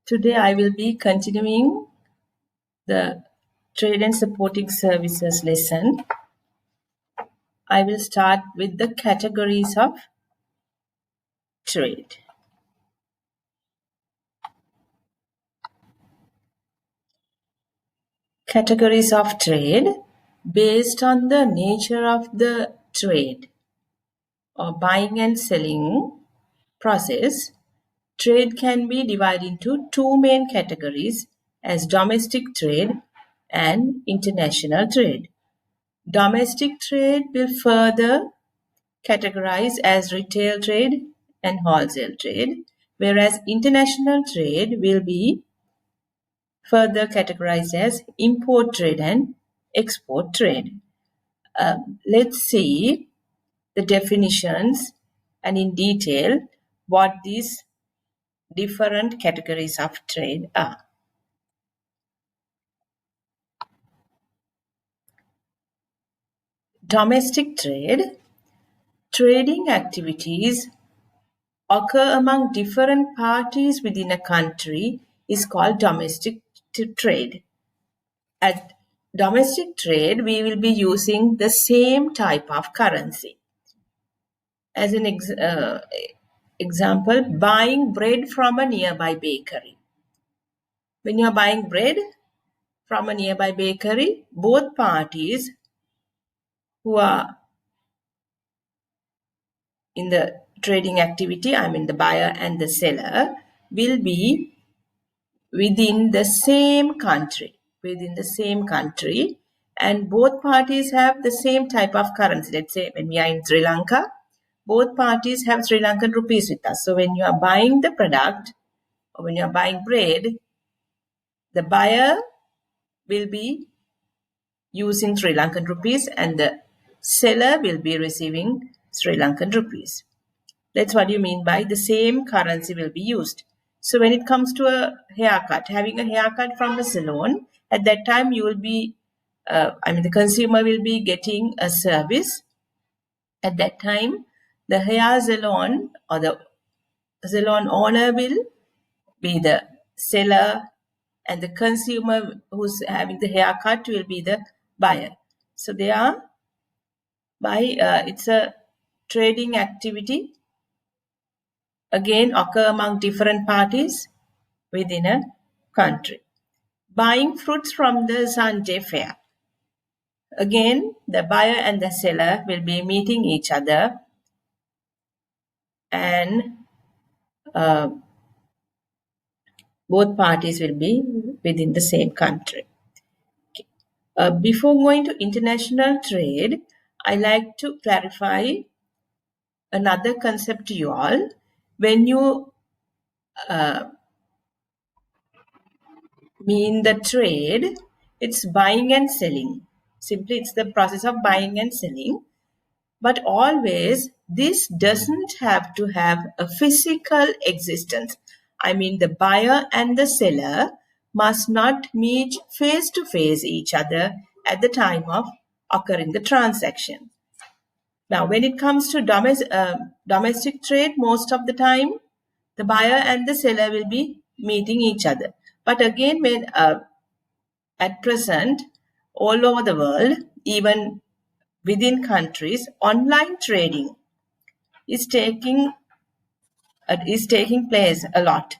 Today I will be continuing the Trade and Supporting Services lesson. I will start with the categories of trade. Categories of trade based on the nature of the trade or buying and selling process. Trade can be divided into two main categories as domestic trade and international trade. Domestic trade will further categorized as retail trade and wholesale trade, whereas international trade will be further categorized as import trade and export trade. Let's see the definitions and in detail what these different categories of trade are. Domestic trade, trading activities occur among different parties within a country is called domestic trade. At domestic trade, we will be using the same type of currency. As an example, buying bread from a nearby bakery. When you are buying bread from a nearby bakery, both parties who are in the trading activity, I mean the buyer and the seller, will be within the same country, and both parties have the same type of currency. Let's say when we are in Sri Lanka, both parties have Sri Lankan rupees with us. So when you are buying the product or when you are buying bread, the buyer will be using Sri Lankan rupees and the seller will be receiving Sri Lankan rupees. That's what you mean by the same currency will be used. So when it comes to a haircut, having a haircut from a salon, at that time you will be, the consumer will be getting a service. At that time, the hair salon or the salon owner will be the seller and the consumer who's having the haircut will be the buyer. So they are it's a trading activity again occur among different parties within a country. Buying fruits from the Sunday fair. Again, the buyer and the seller will be meeting each other and both parties will be within the same country. Before going to international trade, I like to clarify another concept to you all. When you mean the trade, it's buying and selling. Simply, it's the process of buying and selling. But always, this doesn't have to have a physical existence. I mean, the buyer and the seller must not meet face to face each other at the time of occurring the transaction. Now, when it comes to domestic trade, most of the time, the buyer and the seller will be meeting each other. But again, when at present, all over the world, even within countries, online trading is taking place a lot.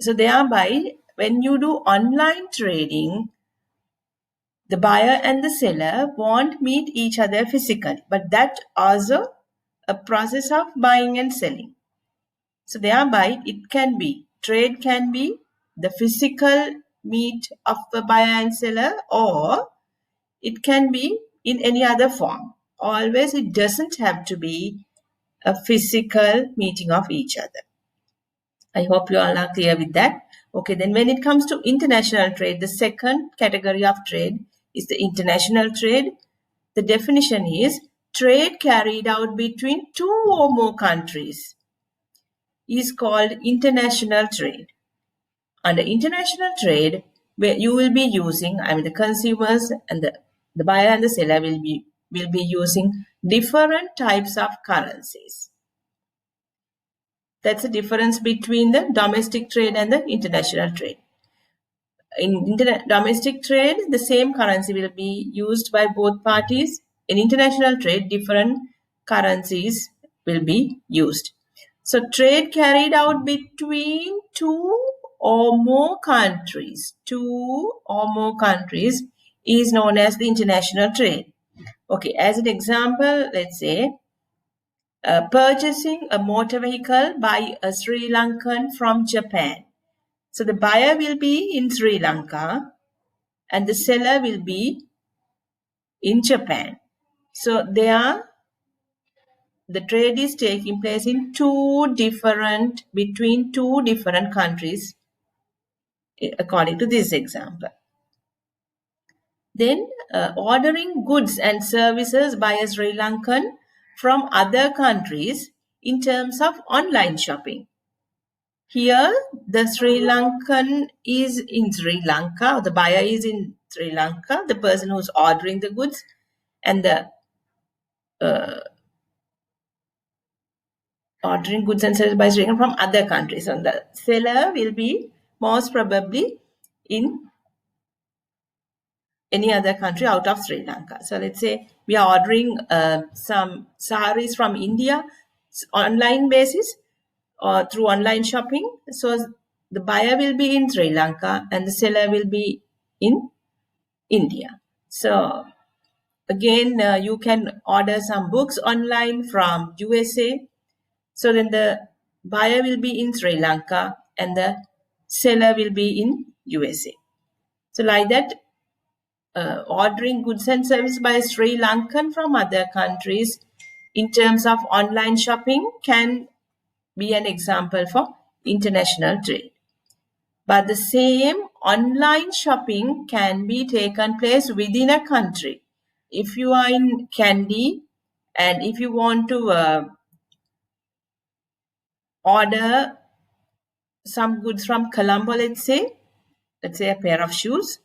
So thereby, when you do online trading, the buyer and the seller won't meet each other physically, but that also a process of buying and selling. So thereby, trade can be the physical meet of the buyer and seller, or it can be in any other form. Always, it doesn't have to be a physical meeting of each other. I hope you all are clear with that. Okay, then when it comes to international trade, the second category of trade is the international trade. The definition is trade carried out between two or more countries is called international trade. Under international trade, where you will be using, the consumers and the buyer and the seller will be using different types of currencies. That's the difference between the domestic trade and the international trade. In domestic trade, the same currency will be used by both parties. In international trade, different currencies will be used. So trade carried out between two or more countries is known as the international trade. Okay, as an example, let's say purchasing a motor vehicle by a Sri Lankan from Japan. So the buyer will be in Sri Lanka and the seller will be in Japan. So the trade is taking place in between two different countries, according to this example. Then ordering goods and services by a Sri Lankan from other countries in terms of online shopping. Here, the Sri Lankan is in Sri Lanka, the buyer is in Sri Lanka, the person who's ordering the goods, and the ordering goods and services by Sri Lanka from other countries. And the seller will be most probably in any other country out of Sri Lanka. So let's say we are ordering some saris from India online basis or through online shopping. So the buyer will be in Sri Lanka and the seller will be in India. So again, you can order some books online from USA. So then the buyer will be in Sri Lanka and the seller will be in USA. So like that, ordering goods and services by Sri Lankan from other countries in terms of online shopping can be an example for international trade. But the same online shopping can be taken place within a country. If you are in Kandy and if you want to order some goods from Colombo, let's say a pair of shoes.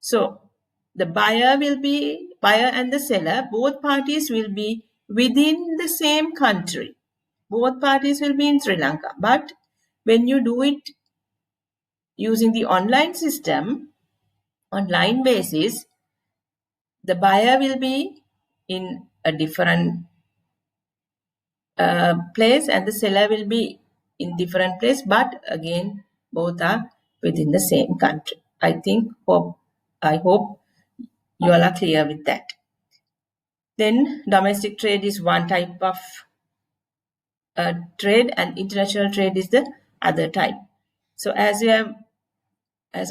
So the buyer and the seller, both parties will be within the same country. Both parties will be in Sri Lanka. But when you do it using the online system, online basis, the buyer will be in a different place and the seller will be in different place, but again both are within the same country. I hope you all are clear with that. Then domestic trade is one type of trade and international trade is the other type. So as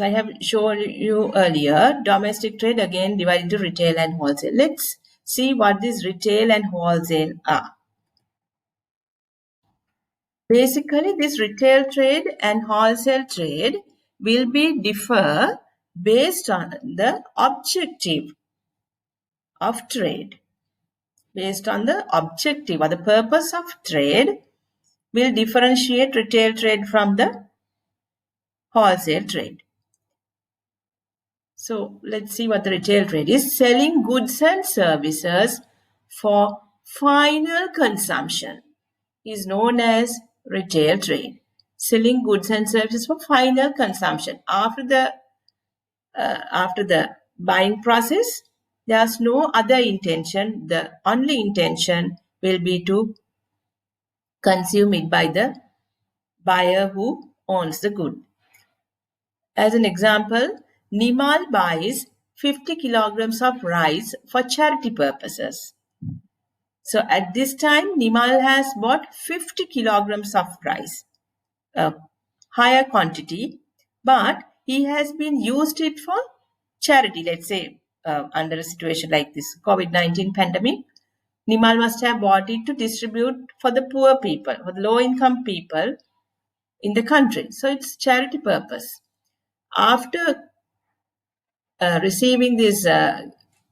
I have shown you earlier, domestic trade again divided into retail and wholesale. Let's see what this retail and wholesale are. Basically, this retail trade and wholesale trade will be differ based on the objective of trade. Based on the objective or the purpose of trade will differentiate retail trade from the wholesale trade. So let's see what the retail trade is. Selling goods and services for final consumption is known as retail trade. Selling goods and services for final consumption. After the buying process, there's no other intention. The only intention will be to consume it by the buyer who owns the good. As an example, Nimal buys 50 kilograms of rice for charity purposes. So at this time, Nimal has bought 50 kilograms of rice, a higher quantity, but he has been used it for charity. Let's say under a situation like this COVID-19 pandemic, Nimal must have bought it to distribute for the poor people, for the low-income people in the country. So it's charity purpose. After receiving this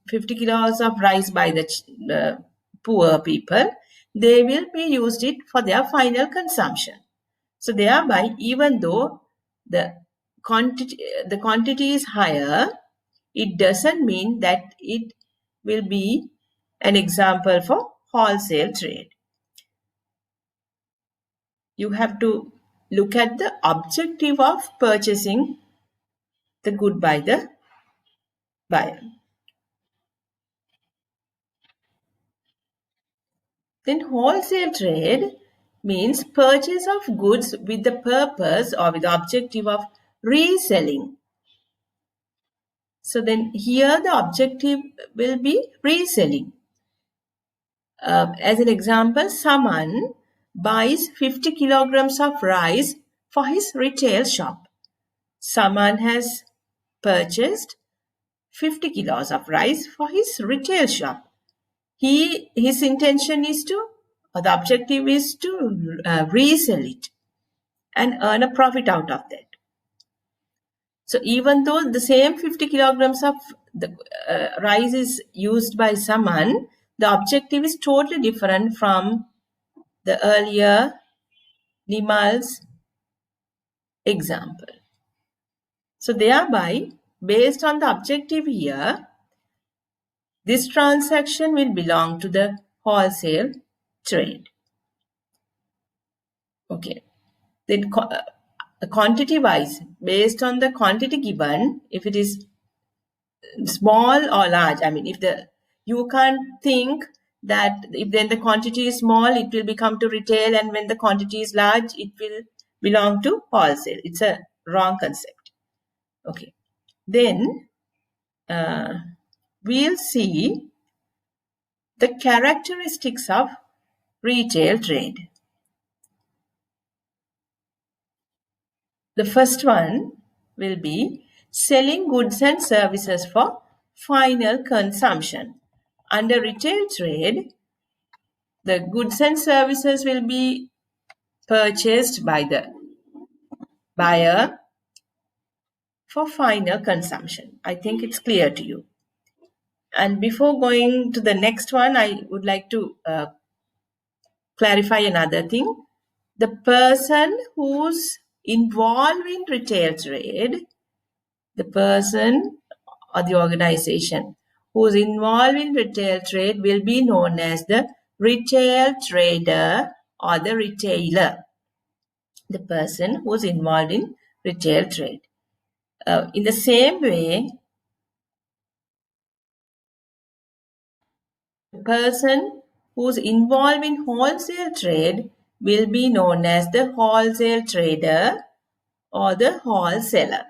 50 kilos of rice by the poor people, they will be used it for their final consumption. So thereby, even though the quantity is higher, it doesn't mean that it will be an example for wholesale trade. you have to look at the objective of purchasing the good by the buyer. Then wholesale trade means purchase of goods with the purpose or with the objective of reselling. So then here the objective will be reselling. As an example, someone buys 50 kilograms of rice for his retail shop. Someone has purchased 50 kilos of rice for his retail shop. His intention is to, or the objective is to resell it and earn a profit out of that. So even though the same 50 kilograms of the rice is used by someone, the objective is totally different from the earlier Nimal's example. So thereby, based on the objective here, this transaction will belong to the wholesale trade. Okay. Then quantity wise, based on the quantity given, if it is small or large, I mean, you can't think that if then the quantity is small, it will become to retail, and when the quantity is large, it will belong to wholesale. It's a wrong concept. Okay. Then we'll see the characteristics of retail trade. The first one will be selling goods and services for final consumption. Under retail trade, the goods and services will be purchased by the buyer for final consumption. I think it's clear to you. And before going to the next one, I would like to clarify another thing. The person who's involved in retail trade, the person or the organization who's involved in retail trade will be known as the retail trader or the retailer. The person who's involved in retail trade. In the same way, the person who's involved in wholesale trade will be known as the wholesale trader or the wholesaler.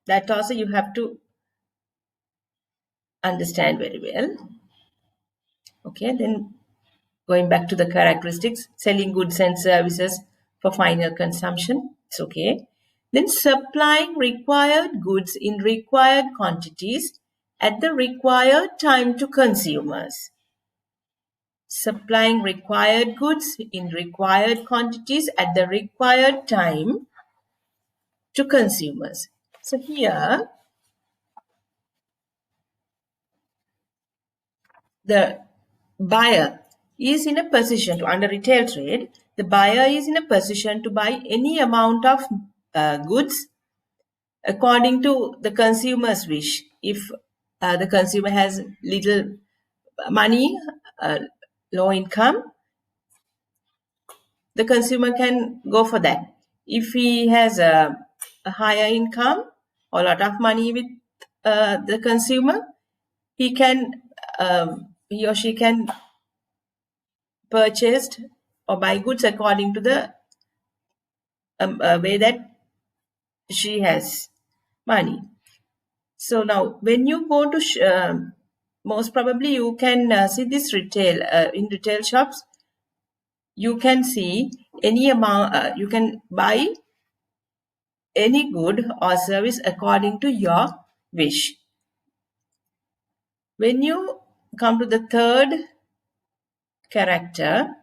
That also you have to understand very well. Okay, then going back to the characteristics, selling goods and services for final consumption, it's okay. Then supplying required goods in required quantities at the required time to consumers. Supplying required goods in required quantities at the required time to consumers. So here, the buyer is in a position to, under retail trade, the buyer is in a position to buy any amount of goods according to the consumer's wish. If the consumer has little money, low income, the consumer can go for that. If he has a higher income or a lot of money with the consumer, he or she can purchase or buy goods according to the way that she has money. So now when you go to most probably you can see this retail in retail shops, you can see any amount, you can buy any good or service according to your wish. When you come to the third character,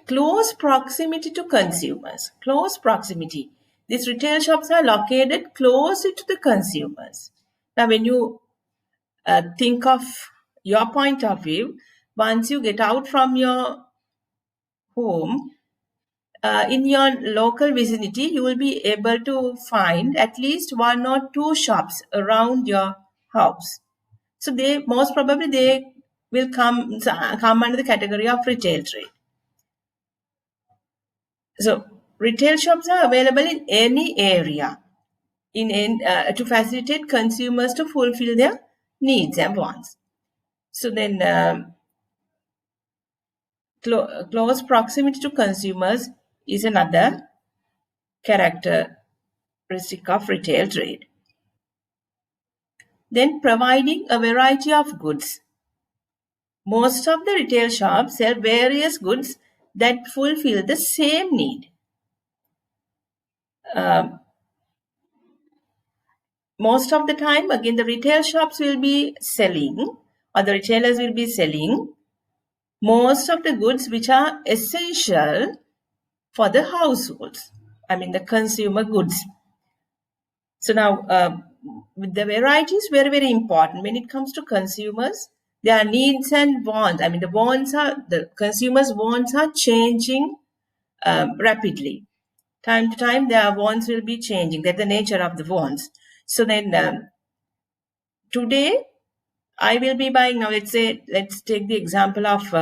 close proximity to consumers. Close proximity. These retail shops are located close to the consumers. Now, when you think of your point of view, once you get out from your home, in your local vicinity, you will be able to find at least one or two shops around your house. So most probably they will come under the category of retail trade. So retail shops are available in any area to facilitate consumers to fulfill their needs and wants. So then close proximity to consumers is another characteristic of retail trade. Then providing a variety of goods. Most of the retail shops sell various goods that fulfill the same need. Most of the time, again, the retail shops will be selling, or the retailers will be selling most of the goods which are essential for the households. I mean, the consumer goods. So now, the variety is very, very important when it comes to consumers. Their needs and wants. I mean, the consumers' wants are changing rapidly. Time to time, their wants will be changing. That's the nature of the wants. So then, today, I will be buying now. Let's take the example of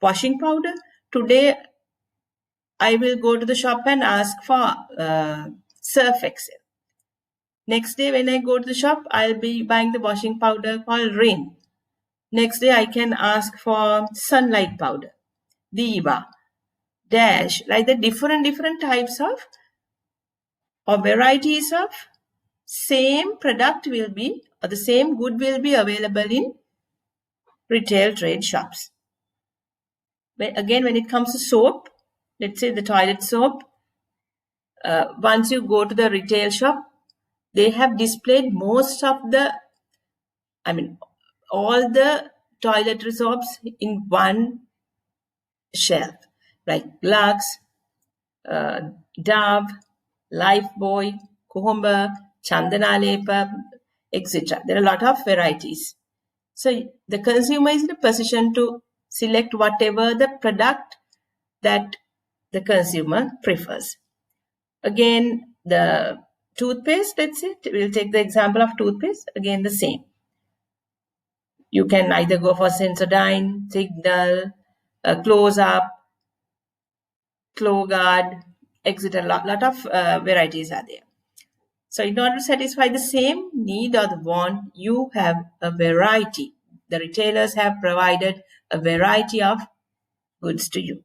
washing powder. Today, I will go to the shop and ask for Surf Excel. Next day, when I go to the shop, I'll be buying the washing powder called Rin. Next day, I can ask for Sunlight powder, Diva, Dash, like the different types of or varieties of same product will be, or the same good will be available in retail trade shops. But again, when it comes to soap, let's say the toilet soap, once you go to the retail shop, they have displayed most of the, I mean, all the toiletry soaps in one shelf, like Lux, Dove, Lifebuoy, Kohomba, Chandanalepa, etc. There are a lot of varieties. So the consumer is in a position to select whatever the product that the consumer prefers. Again, the toothpaste, let's say, we'll take the example of toothpaste, again the same. You can either go for Sensodyne, Signal, Close Up, Clogard, etc. Lot of varieties are there. So in order to satisfy the same need or the want, you have a variety. The retailers have provided a variety of goods to you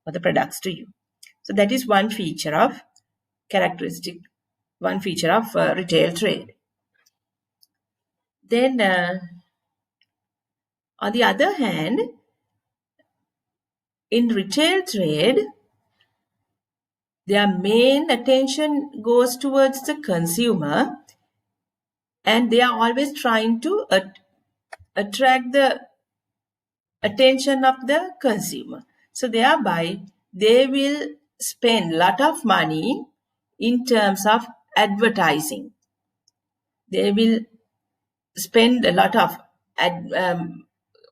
or the products to you. So that is one feature of retail trade. Then on the other hand, in retail trade, their main attention goes towards the consumer, and they are always trying to attract the attention of the consumer. So thereby, they will spend a lot of money in terms of advertising. They will spend a lot of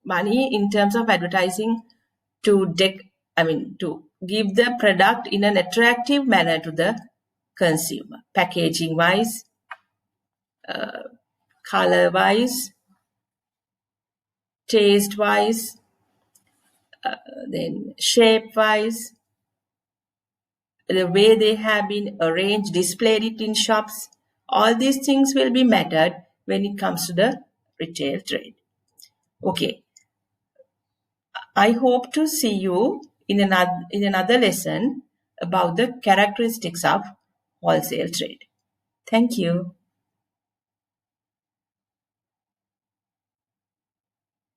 money in terms of advertising to give the product in an attractive manner to the consumer, packaging wise, color wise, taste wise, then shape wise, the way they have been arranged, displayed it in shops. All these things will be mattered when it comes to the retail trade. Okay. I hope to see you in another lesson about the characteristics of wholesale trade. Thank you.